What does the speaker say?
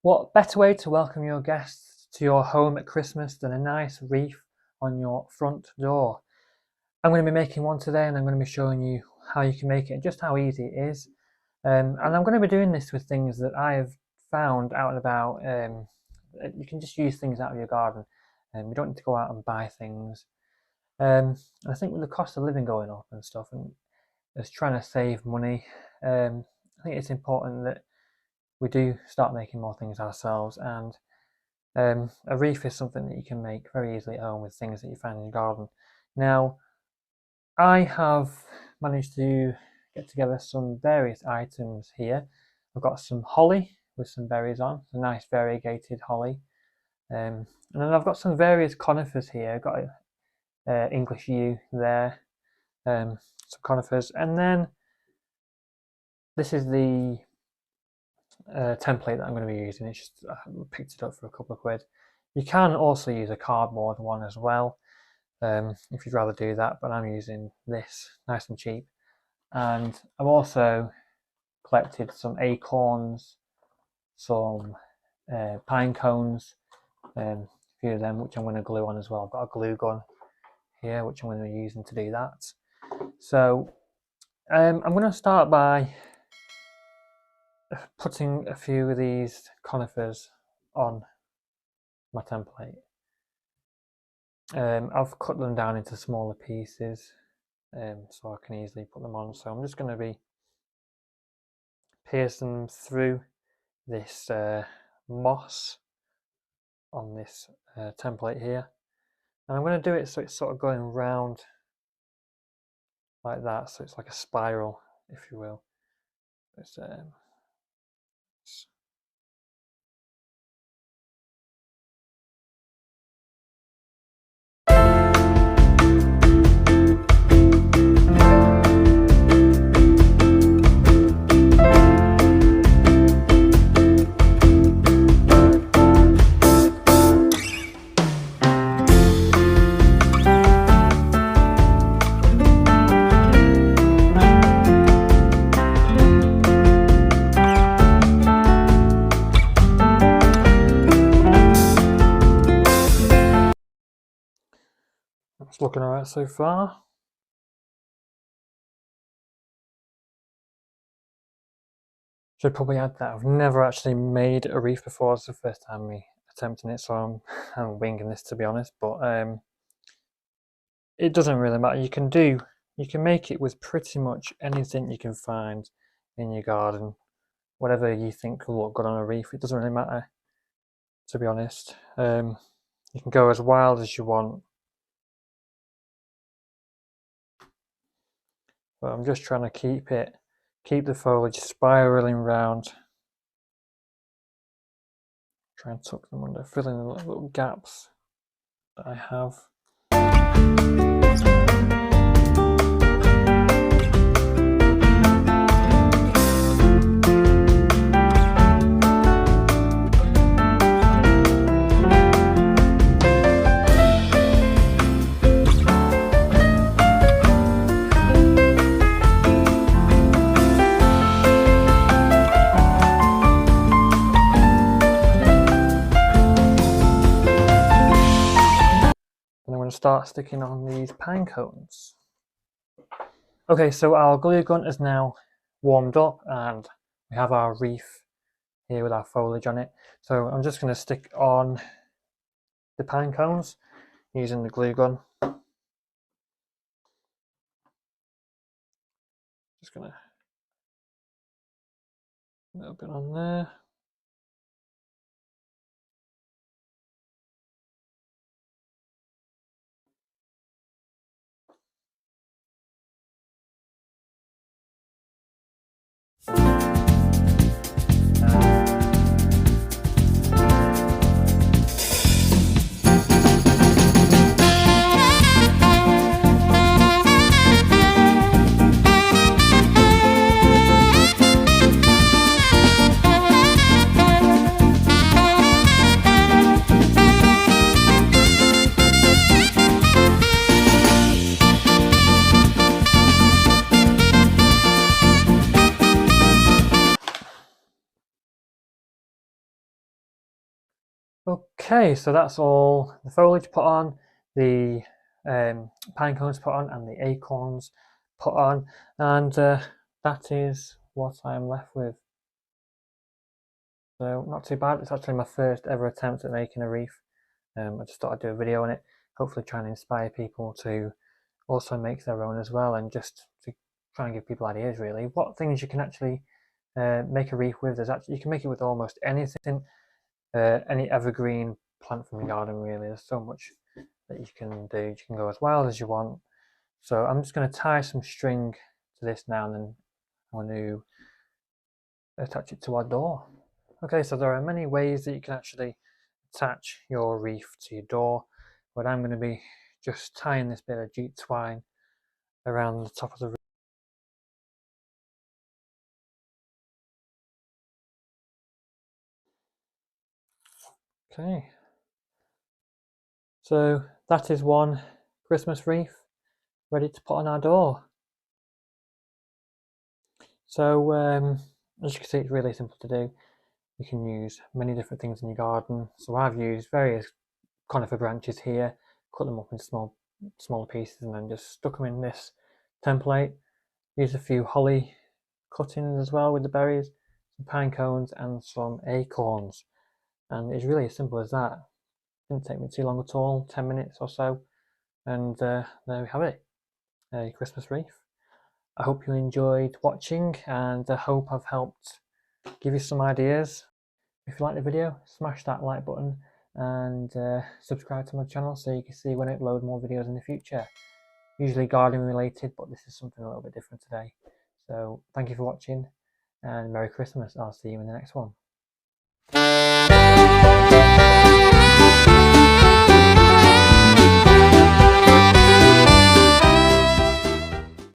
What better way to welcome your guests to your home at Christmas than a nice wreath on your front door? I'm going to be making one today, and I'm going to be showing you how you can make it and just how easy it is. And I'm going to be doing this with things that I have found out and about. You can just use things out of your garden, and you don't need to go out and buy things. I think with the cost of living going up and stuff, and just trying to save money, I think it's important that we do start making more things ourselves. And a wreath is something that you can make very easily at home with things that you find in your garden. Now, I have managed to get together some various items here. I've got some holly with some berries on, a nice variegated holly. And then I've got some various conifers here. I've got English yew there, some conifers, and then this is the template that I'm going to be using. It's just I picked it up for a couple of quid. You can also use a cardboard one as well, if you'd rather do that, but I'm using this, nice and cheap. And I've also collected some acorns, some pine cones, a few of them which I'm going to glue on as well. I've got a glue gun here which I'm going to be using to do that. So I'm going to start by putting a few of these conifers on my template. I've cut them down into smaller pieces so I can easily put them on. So I'm just going to be piercing them through this moss on this template here, and I'm going to do it so it's sort of going round like that, so it's like a spiral, if you will. It's looking alright so far. Should probably add that I've never actually made a wreath before. It's the first time me attempting it, so I'm winging this, to be honest. But it doesn't really matter. You can make it with pretty much anything you can find in your garden, whatever you think will look good on a wreath. It doesn't really matter, to be honest. You can go as wild as you want. But I'm just trying to keep the foliage spiraling round. Try and tuck them under, fill in the little gaps that I have. Start sticking on these pine cones. Okay, so our glue gun is now warmed up and we have our wreath here with our foliage on it. So I'm just going to stick on the pine cones using the glue gun. Just going to a little bit on there. Okay, so that's all the foliage put on, the pine cones put on, and the acorns put on, and that is what I'm left with. So not too bad. It's actually my first ever attempt at making a wreath. I just thought I'd do a video on it, hopefully trying to inspire people to also make their own as well, and just to try and give people ideas really what things you can actually make a wreath with. There's actually, you can make it with almost anything, any evergreen plant from your garden really. There's so much that you can do. You can go as wild as you want. So I'm just going to tie some string to this now, and then I want to attach it to our door. Okay, so there are many ways that you can actually attach your wreath to your door, but I'm going to be just tying this bit of jute twine around the top of the wreath. Okay, so that is one Christmas wreath ready to put on our door. So as you can see, it's really simple to do. You can use many different things in your garden. So I've used various conifer branches here, cut them up into smaller pieces, and then just stuck them in this template. Used a few holly cuttings as well with the berries, some pine cones, and some acorns. And it's really as simple as that. Didn't take me too long at all, 10 minutes or so. And there we have it, a Christmas wreath. I hope you enjoyed watching, and I hope I've helped give you some ideas. If you like the video, smash that like button and subscribe to my channel so you can see when I upload more videos in the future. Usually gardening related, but this is something a little bit different today. So thank you for watching, and Merry Christmas. I'll see you in the next one.